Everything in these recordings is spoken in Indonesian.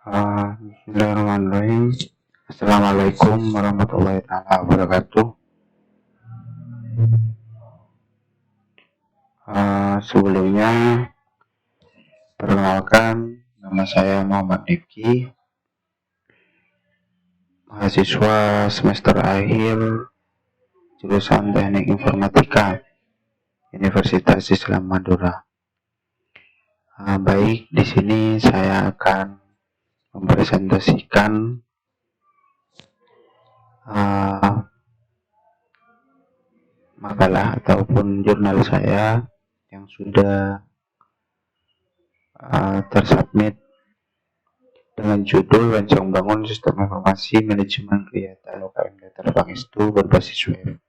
Bismillahirrahmanirrahim. Assalamualaikum warahmatullahi wabarakatuh. Sebelumnya, perkenalkan, nama saya Muhammad Rifki, mahasiswa semester akhir jurusan Teknik Informatika Universitas Islam Madura. Baik, di sini saya akan mempresentasikan makalah ataupun jurnal saya yang sudah tersubmit dengan judul Rancang Bangun Sistem Informasi Manajemen Kegiatan UKM Datar Pangestu berbasis web.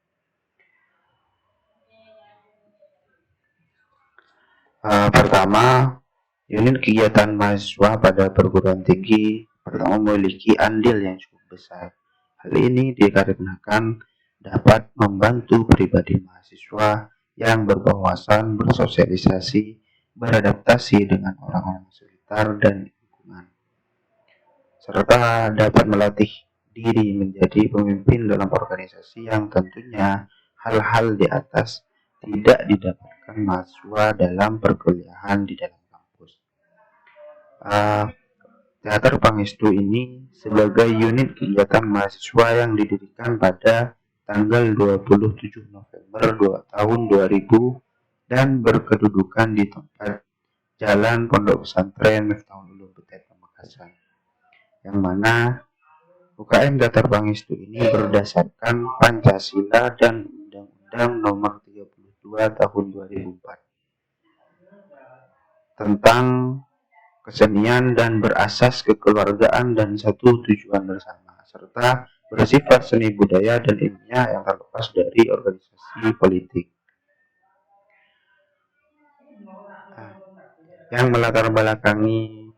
Pertama, unit kegiatan mahasiswa pada perguruan tinggi pertama memiliki andil yang cukup besar. Hal ini dikarenakan dapat membantu pribadi mahasiswa yang berwawasan, bersosialisasi, beradaptasi dengan orang-orang sekitar dan lingkungan, serta dapat melatih diri menjadi pemimpin dalam organisasi yang tentunya hal-hal di atas tidak didapatkan mahasiswa dalam perkuliahan di dalam kampus. Teater Pangestu ini sebagai unit kegiatan mahasiswa yang didirikan pada tanggal 27 November tahun 2000 dan berkedudukan di tempat Jalan Pondok Pesantren Miftahul Ulum Butet, Pamekasan, yang mana UKM Datar Pangestu ini berdasarkan Pancasila dan Undang-Undang Nomor 32 Tahun 2004 tentang kesenian dan berasas kekeluargaan dan satu tujuan bersama, serta bersifat seni budaya dan ilmiah yang terlepas dari organisasi politik. Yang melatar belakangi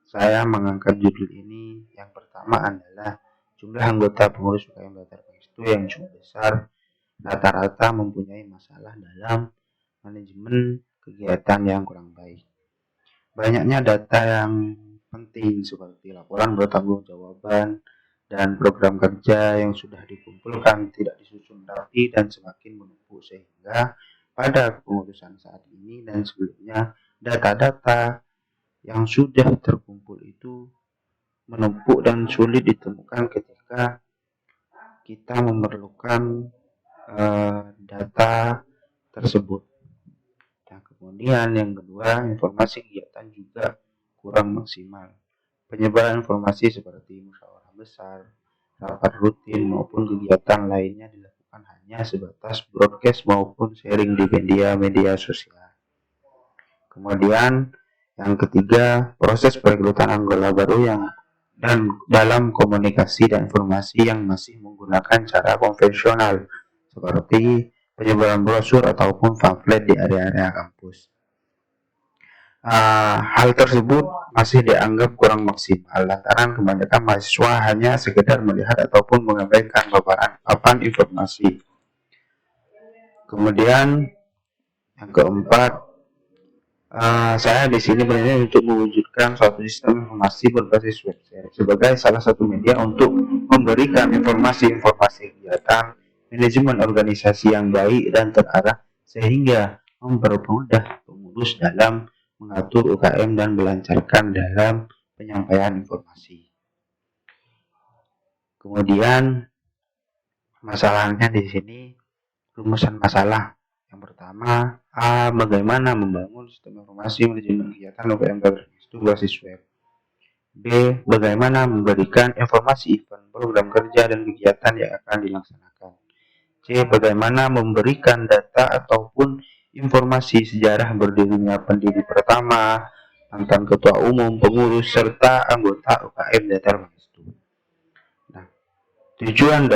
saya mengangkat judul ini, yang pertama adalah jumlah anggota pengurus UKM Datar Pangestu yang cukup besar, rata-rata mempunyai masalah dalam manajemen kegiatan yang kurang baik. Banyaknya data yang penting seperti laporan bertanggung-jawaban dan program kerja yang sudah dikumpulkan tidak disusun rapi dan semakin menumpuk, sehingga pada pengurusan saat ini dan sebelumnya data-data yang sudah terkumpul itu menumpuk dan sulit ditemukan ketika kita memerlukan data tersebut. Nah, kemudian yang kedua, informasi kegiatan juga kurang maksimal. Penyebaran informasi seperti musyawarah besar, rapat rutin maupun kegiatan lainnya dilakukan hanya sebatas broadcast maupun sharing di media sosial. Kemudian yang ketiga, proses perekrutan anggota baru dan dalam komunikasi dan informasi yang masih menggunakan cara konvensional seperti penyebaran brosur ataupun pamflet di area-area kampus. Hal tersebut masih dianggap kurang maksimal lantaran kebanyakan mahasiswa hanya sekedar melihat ataupun mengabaikan paparan informasi. Kemudian yang keempat, saya di sini berniat untuk mewujudkan suatu sistem informasi berbasis website sebagai salah satu media untuk memberikan informasi-informasi kegiatan manajemen organisasi yang baik dan terarah, sehingga mempermudah pengurus dalam mengatur UKM dan melancarkan dalam penyampaian informasi. Kemudian masalahnya di sini, rumusan masalah. Yang pertama, bagaimana membangun sistem informasi manajemen kegiatan UKM Datar Pangestu berbasis web. B. Bagaimana memberikan informasi event, program kerja dan kegiatan yang akan dilaksanakan. C. Bagaimana memberikan data ataupun informasi sejarah berdirinya pendiri pertama, mantan ketua umum, pengurus, serta anggota UKM Datar Pangestu. Nah, tujuan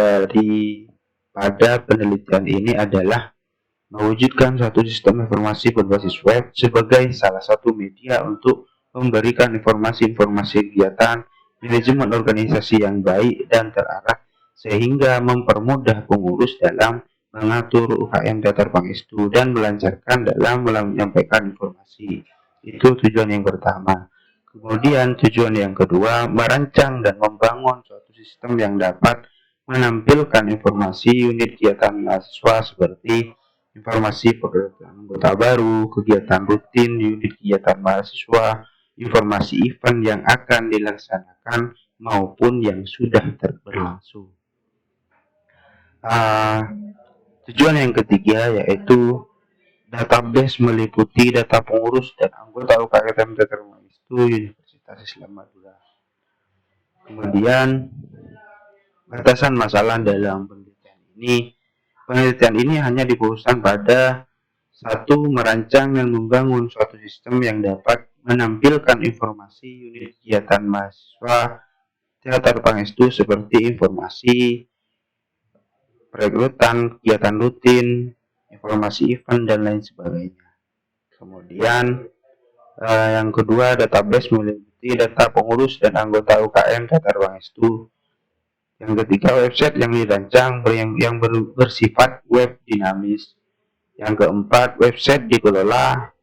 pada penelitian ini adalah mewujudkan satu sistem informasi berbasis web sebagai salah satu media untuk memberikan informasi-informasi kegiatan manajemen organisasi yang baik dan terarah, sehingga mempermudah pengurus dalam mengatur UKM Datar Pangestu dan melancarkan dalam menyampaikan informasi. Itu tujuan yang pertama. Kemudian tujuan yang kedua, merancang dan membangun suatu sistem yang dapat menampilkan informasi unit kegiatan mahasiswa seperti informasi pekerjaan anggota baru, kegiatan rutin unit kegiatan mahasiswa, informasi event yang akan dilaksanakan maupun yang sudah berlangsung. Tujuan yang ketiga yaitu database meliputi data pengurus dan anggota UKM Tetramaestu Universitas Islam Madura. Kemudian batasan masalah dalam penelitian ini hanya difokuskan pada satu, merancang dan membangun suatu sistem yang dapat menampilkan informasi unit kegiatan mahasiswa Teater Pangestu seperti informasi perekrutan, kegiatan rutin, informasi event, dan lain sebagainya. Kemudian yang kedua, database meliputi data pengurus dan anggota UKM Teater Pangestu. Yang ketiga, website yang dirancang yang bersifat web dinamis. Yang keempat, website dikelola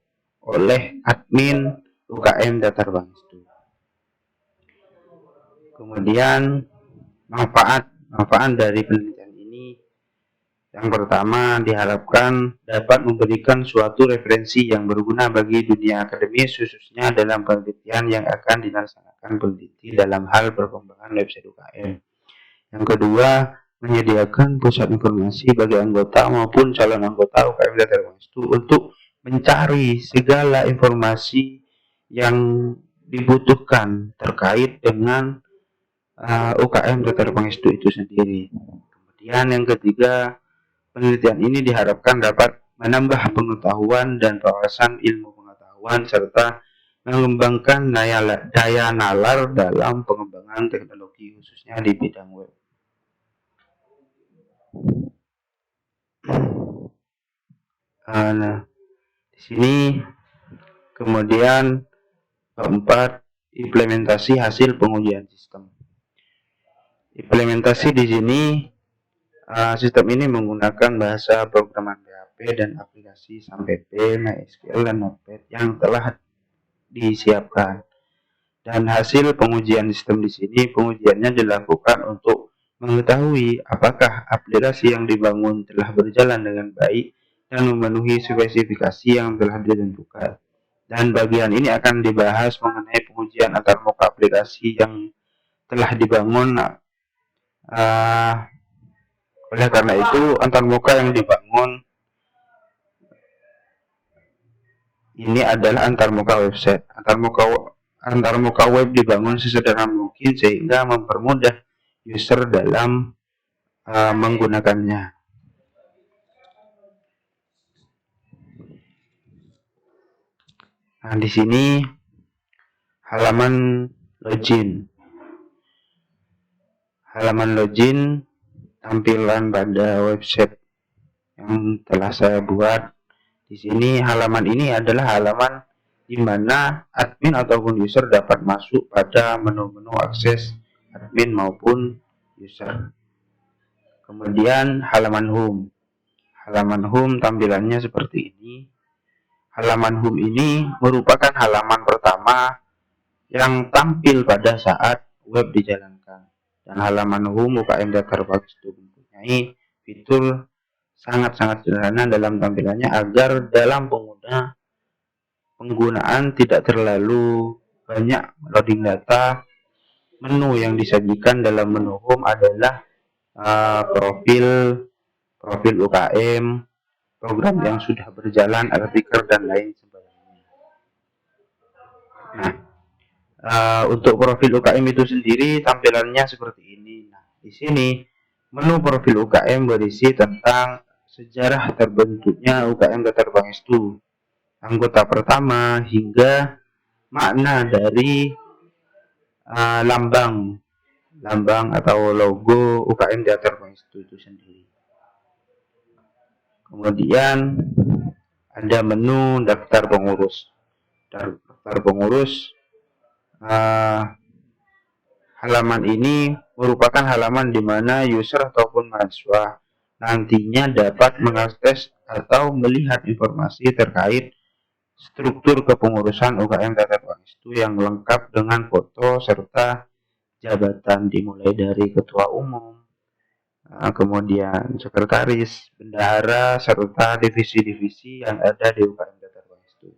oleh admin UKM Teater Pangestu. Kemudian manfaat dari penelitian ini, yang pertama diharapkan dapat memberikan suatu referensi yang berguna bagi dunia akademis, khususnya dalam penelitian yang akan dilaksanakan peneliti dalam hal perkembangan website UKM. Yang kedua, menyediakan pusat informasi bagi anggota maupun calon anggota UKM Teater Pangestu untuk mencari segala informasi yang dibutuhkan terkait dengan UKM Teater Pangestu itu sendiri. Kemudian yang ketiga, penelitian ini diharapkan dapat menambah pengetahuan dan wawasan ilmu pengetahuan serta mengembangkan daya nalar dalam pengembangan teknologi khususnya di bidang web. Nah, di sini kemudian keempat, implementasi hasil pengujian sistem. Implementasi di sini sistem ini menggunakan bahasa programan PHP dan aplikasi SAMPP, MySQL, dan Notepad yang telah disiapkan. Dan hasil pengujian sistem di sini, pengujiannya dilakukan untuk mengetahui apakah aplikasi yang dibangun telah berjalan dengan baik dan memenuhi spesifikasi yang telah ditentukan. Dan bagian ini akan dibahas mengenai pengujian antarmuka aplikasi yang telah dibangun. Oleh karena itu, antarmuka yang dibangun ini adalah antarmuka website. Antarmuka web dibangun sesederhana mungkin sehingga mempermudah user dalam menggunakannya. Nah, di sini halaman login. Halaman login tampilan pada website yang telah saya buat. Di sini halaman ini adalah halaman di mana admin ataupun user dapat masuk pada menu-menu akses admin maupun user. Kemudian halaman home. Halaman home tampilannya seperti ini. Halaman home ini merupakan halaman pertama yang tampil pada saat web dijalankan. Dan halaman home UKM Teater Pangestu mempunyai fitur sangat-sangat sederhana dalam tampilannya agar dalam penggunaan tidak terlalu banyak loading data. Menu yang disajikan dalam menu home adalah profil UKM, program yang sudah berjalan, artikel, dan lain sebagainya. Nah, untuk profil UKM itu sendiri tampilannya seperti ini. Nah, di sini menu profil UKM berisi tentang sejarah terbentuknya UKM Teater Pangestu, anggota pertama, hingga makna dari lambang atau logo UKM Teater Pangestu itu sendiri. Kemudian ada menu daftar pengurus. Daftar pengurus, halaman ini merupakan halaman di mana user ataupun mahasiswa nantinya dapat mengakses atau melihat informasi terkait struktur kepengurusan UKM Tata Pangestu yang lengkap dengan foto serta jabatan dimulai dari ketua umum, kemudian sekretaris, bendahara, serta divisi-divisi yang ada di UKM Tata Pangestu.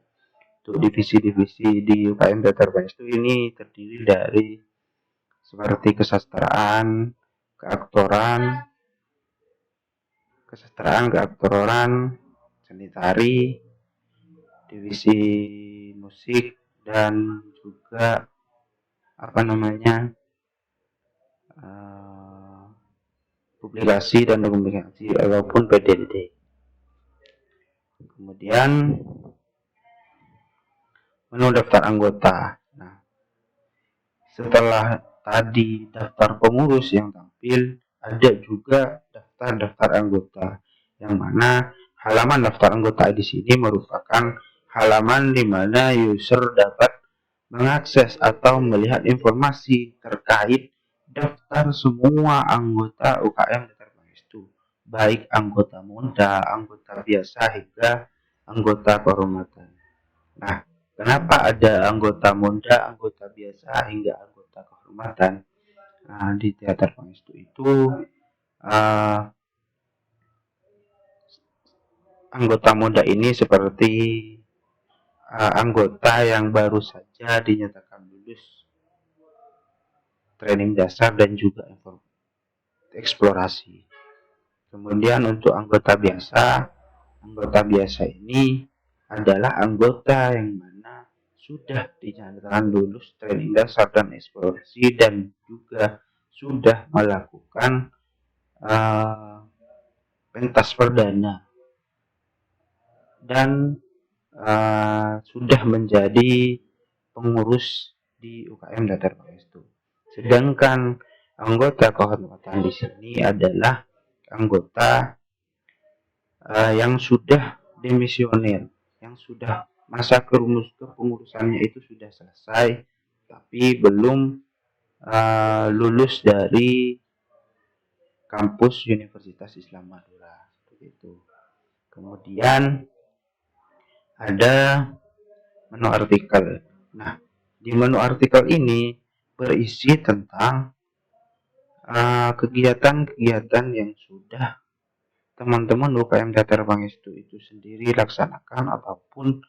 Untuk divisi-divisi di UKM Tata Pangestu ini terdiri dari seperti kesastraan, keaktoran, seni tari, divisi musik, dan juga publikasi dan dokumentasi ataupun PDD. Kemudian menu daftar anggota. Nah, setelah tadi daftar pengurus yang tampil, ada juga daftar anggota, yang mana halaman daftar anggota di sini merupakan halaman di mana user dapat mengakses atau melihat informasi terkait daftar semua anggota UKM Tata Pangestu, baik anggota muda, anggota biasa, hingga anggota kehormatan. Nah, kenapa ada anggota muda, anggota biasa, hingga anggota kehormatan? Nah, di Teater Pangestu itu anggota muda ini seperti anggota yang baru saja dinyatakan lulus training dasar dan juga eksplorasi. Kemudian untuk anggota biasa ini adalah anggota yang mana sudah dinyatakan lulus training dasar dan eksplorasi dan juga sudah melakukan pentas perdana dan sudah menjadi pengurus di UKM Tata Pangestu. Sedangkan anggota kehormatan di sini adalah anggota yang sudah demisioner, yang sudah masa kepengurusannya itu sudah selesai, tapi belum lulus dari kampus Universitas Islam Madura. Begitu. Kemudian ada menu artikel. Nah, di menu artikel ini berisi tentang kegiatan-kegiatan yang sudah teman-teman UKM Tata Pangestu itu sendiri laksanakan, ataupun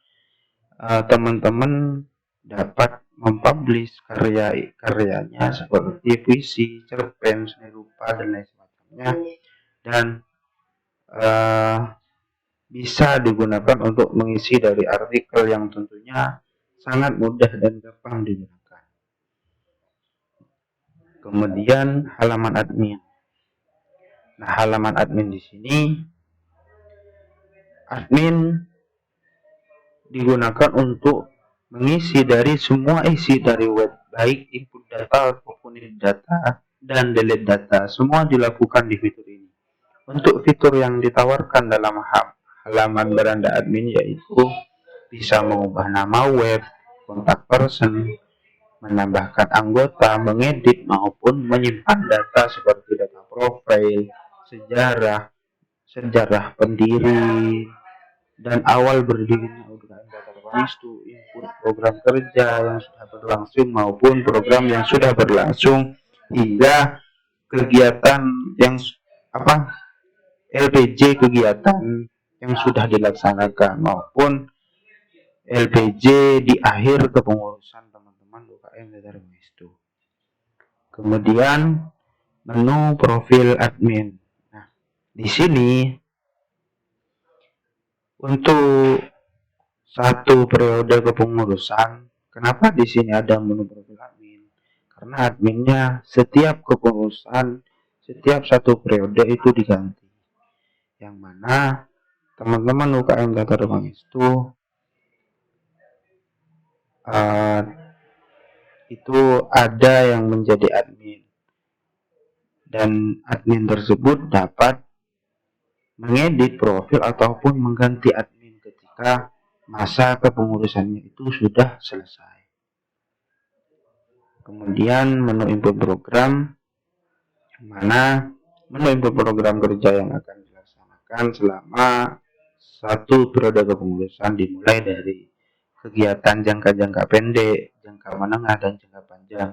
teman-teman dapat mempublish karyanya seperti puisi, cerpen, seni rupa, dan lain sebagainya, dan bisa digunakan untuk mengisi dari artikel yang tentunya sangat mudah dan gampang digunakan. Kemudian halaman admin. Nah, halaman admin di sini, admin digunakan untuk mengisi dari semua isi dari web, baik input data maupun edit data dan delete data, semua dilakukan di fitur ini. Untuk fitur yang ditawarkan dalam halaman beranda admin yaitu bisa mengubah nama web, kontak person, menambahkan anggota, mengedit maupun menyimpan data seperti data profil, sejarah pendiri dan awal berdirinya UKM Tata Pangestu, input program kerja yang sudah berlangsung maupun program yang sudah berlangsung, hingga kegiatan yang LPJ kegiatan yang sudah dilaksanakan maupun LPJ di akhir kepengurusan teman-teman UKM Tata Pangestu. Kemudian menu profil admin. Nah, di sini untuk satu periode kepengurusan, kenapa di sini ada menu profil admin? Karena adminnya setiap kepengurusan, setiap satu periode itu diganti. Yang mana teman-teman UKM Tata Pangestu itu ada yang menjadi admin, dan admin tersebut dapat mengedit profil ataupun mengganti admin ketika masa kepengurusannya itu sudah selesai. Kemudian menu input program, yang mana menu input program kerja yang akan dilaksanakan selama satu periode kepengurusan dimulai dari kegiatan jangka pendek, jangka menengah, dan jangka panjang.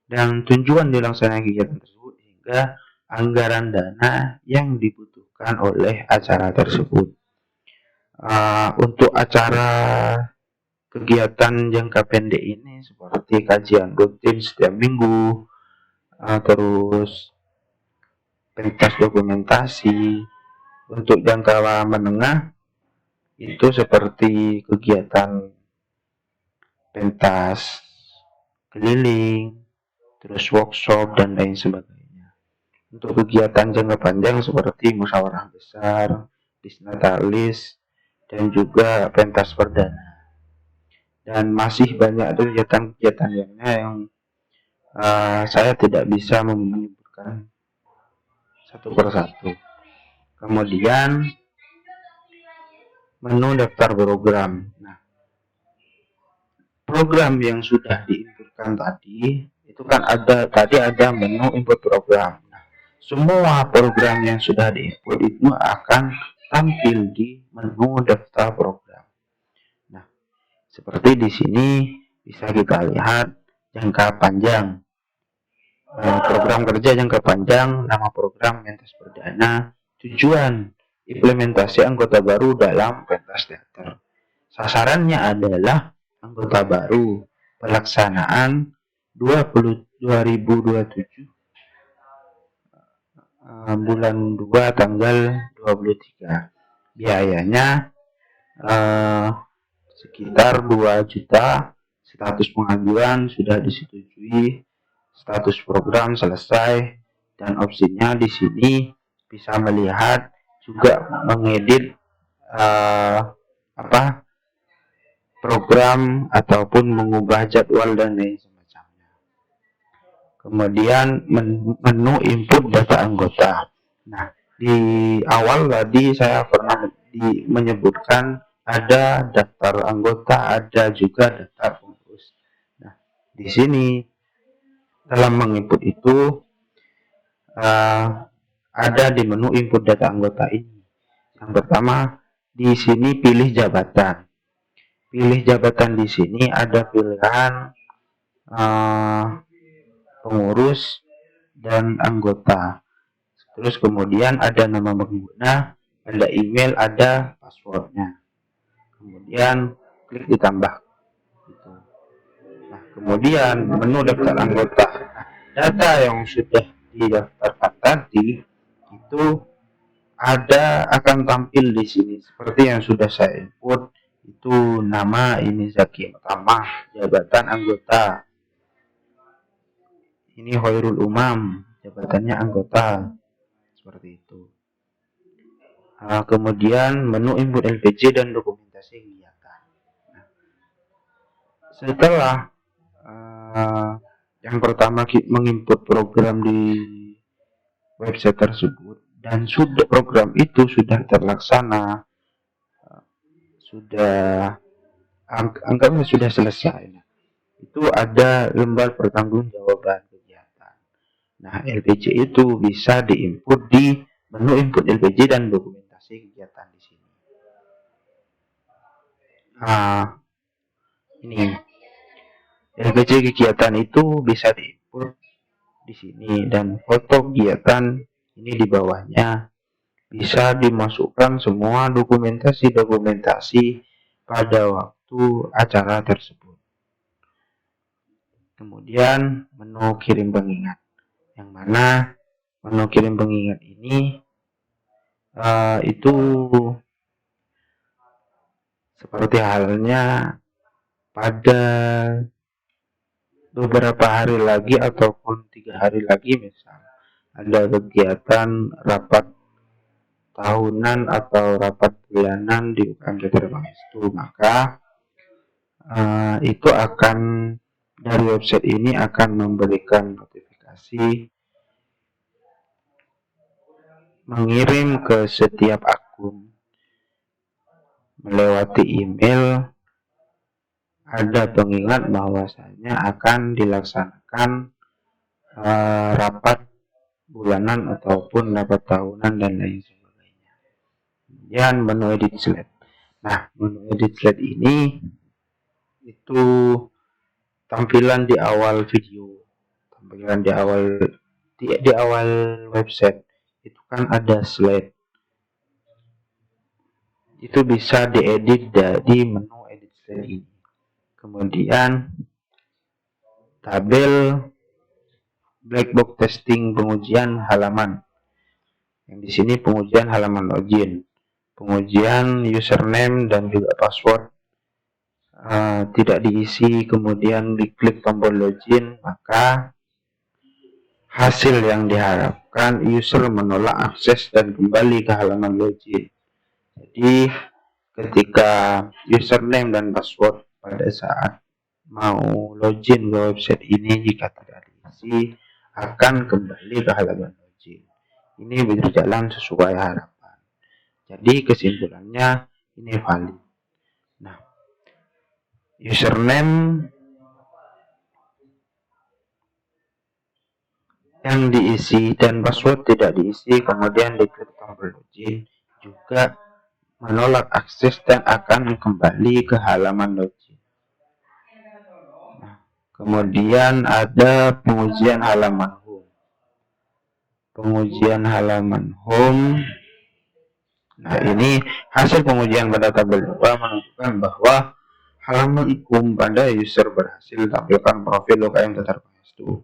Dan tujuan dilaksanakan kegiatan tersebut hingga anggaran dana yang dibutuhkan oleh acara tersebut. Untuk acara kegiatan jangka pendek ini seperti kajian rutin setiap minggu, terus pentas dokumentasi. Untuk jangka menengah itu seperti kegiatan pentas keliling, terus workshop dan lain sebagainya. Untuk kegiatan jangka panjang seperti musyawarah besar, disnatalis, dan juga pentas perdana. Dan masih banyak kegiatan-kegiatan lainnya yang saya tidak bisa menyebutkan satu persatu. Kemudian menu daftar program. Nah, program yang sudah diinputkan tadi itu kan ada menu input program. Nah, semua program yang sudah diinput itu akan tampil di menu daftar program. Nah, seperti di sini bisa kita lihat jangka panjang. Program kerja jangka panjang, nama program pentas perdana, tujuan implementasi anggota baru dalam pentas teater. Sasarannya adalah anggota baru, pelaksanaan 2027 bulan 2 tanggal 23. Biayanya sekitar 2 juta. Status pengajuan sudah disetujui, status program selesai, dan opsinya di sini bisa melihat juga mengedit program ataupun mengubah jadwal dan lain semacamnya. Kemudian menu input data anggota. Nah, di awal tadi saya pernah menyebutkan ada daftar anggota, ada juga daftar pengurus. Nah, di sini dalam menginput itu ada di menu input data anggota ini. Yang pertama, di sini pilih jabatan. Pilih jabatan di sini ada pilihan pengurus dan anggota. Terus kemudian ada nama pengguna, ada email, ada passwordnya. Kemudian klik ditambah. Nah, kemudian menu daftar anggota. Data yang sudah didaftarkan tadi itu akan tampil di sini seperti yang sudah saya input. Itu nama ini Zaki Utama, jabatan anggota. Ini Hoirul Umam, jabatannya anggota. Seperti itu. Kemudian menu input LPJ dan dokumentasi kegiatan. Nah, setelah yang pertama menginput program di website tersebut dan program itu sudah terlaksana, anggapnya sudah selesai. Itu ada lembar pertanggungjawaban kegiatan. Nah, LPJ itu bisa diinput di menu input LPJ dan dokumentasi kegiatan di sini. Ini LPJ kegiatan itu bisa diinput di sini dan foto kegiatan ini di bawahnya. Bisa dimasukkan semua dokumentasi pada waktu acara tersebut. Kemudian menu kirim pengingat, yang mana menu kirim pengingat ini itu seperti halnya pada beberapa hari lagi ataupun 3 hari lagi, misal ada kegiatan rapat tahunan atau rapat bulanan di UKM Teater Pangestu, maka itu akan dari website ini akan memberikan notifikasi mengirim ke setiap akun melewati email, ada pengingat bahwasanya akan dilaksanakan rapat bulanan ataupun rapat tahunan dan lain sebagainya. Kemudian menu edit slide. Nah, menu edit slide ini itu tampilan di awal video, tampilan di awal website itu kan ada slide, itu bisa diedit dari menu edit slide ini. Kemudian tabel black box testing pengujian halaman, yang di sini pengujian halaman login, pengujian username dan juga password tidak diisi, kemudian diklik tombol login, maka hasil yang diharapkan user menolak akses dan kembali ke halaman login. Jadi ketika username dan password pada saat mau login ke website ini jika tidak diisi akan kembali ke halaman login. Ini berjalan sesuai harapan. Jadi kesimpulannya ini valid. Nah, username yang diisi dan password tidak diisi kemudian diklik tombol login juga menolak akses dan akan kembali ke halaman login. Nah, kemudian ada pengujian halaman home. Pengujian halaman home. Nah, ini hasil pengujian pada tabel 2 menunjukkan bahwa halaman home pada user berhasil tampilkan profil UKM Teater Pangestu.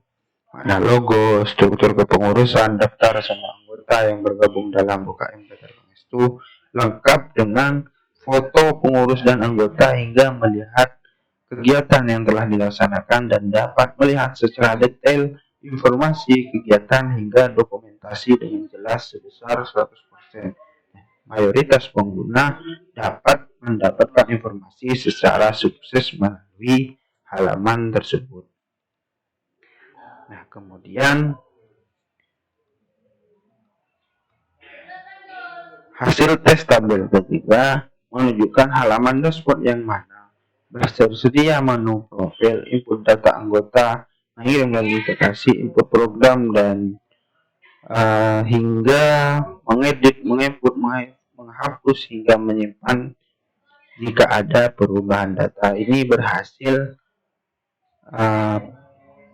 Ada logo, struktur kepengurusan, daftar sama anggota yang bergabung dalam UKM Teater Pangestu, lengkap dengan foto pengurus dan anggota hingga melihat kegiatan yang telah dilaksanakan dan dapat melihat secara detail informasi kegiatan hingga dokumentasi dengan jelas sebesar 100%. Mayoritas pengguna dapat mendapatkan informasi secara sukses melalui halaman tersebut. Nah, kemudian hasil tes tabel ketiga menunjukkan halaman dashboard yang mana bersedia menu profil, input data anggota, mengirim notifikasi, input program, dan hingga mengedit, menginput, menghapus hingga menyimpan jika ada perubahan data. Ini berhasil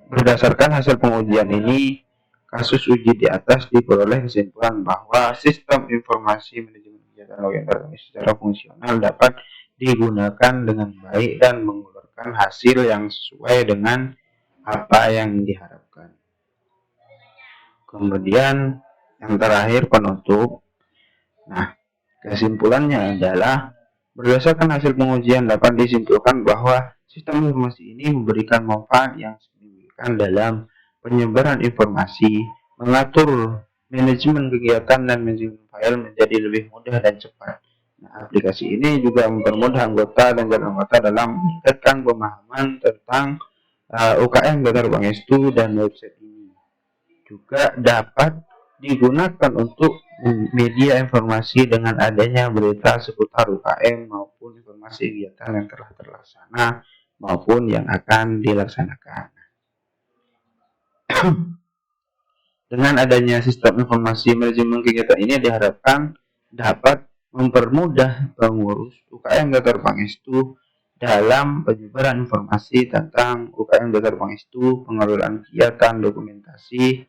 berdasarkan hasil pengujian ini, kasus uji di atas diperoleh kesimpulan bahwa sistem informasi manajemen kegiatan login secara fungsional dapat digunakan dengan baik dan mengeluarkan hasil yang sesuai dengan apa yang diharapkan. Kemudian yang terakhir penutup. Nah, kesimpulannya adalah berdasarkan hasil pengujian dapat disimpulkan bahwa sistem informasi ini memberikan manfaat yang signifikan dalam penyebaran informasi, mengatur manajemen kegiatan dan manajemen file menjadi lebih mudah dan cepat. Nah, aplikasi ini juga mempermudah anggota dan calon anggota dalam meningkatkan pemahaman tentang UKM Teater Pangestu dan website ini. Juga dapat digunakan untuk media informasi dengan adanya berita seputar UKM maupun informasi kegiatan yang telah terlaksana maupun yang akan dilaksanakan. Dengan adanya sistem informasi manajemen kegiatan ini diharapkan dapat mempermudah pengurus UKM Teater Pangestu dalam penyebaran informasi tentang UKM Teater Pangestu, pengelolaan kegiatan, dokumentasi,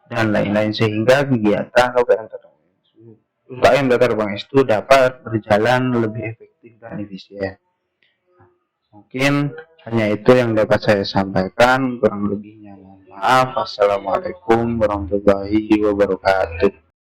dan lain-lain sehingga kegiatan UKM Teater Pangestu dapat berjalan lebih efektif dan efisien. Mungkin hanya itu yang dapat saya sampaikan, kurang lebihnya mohon maaf. Assalamualaikum warahmatullahi wabarakatuh.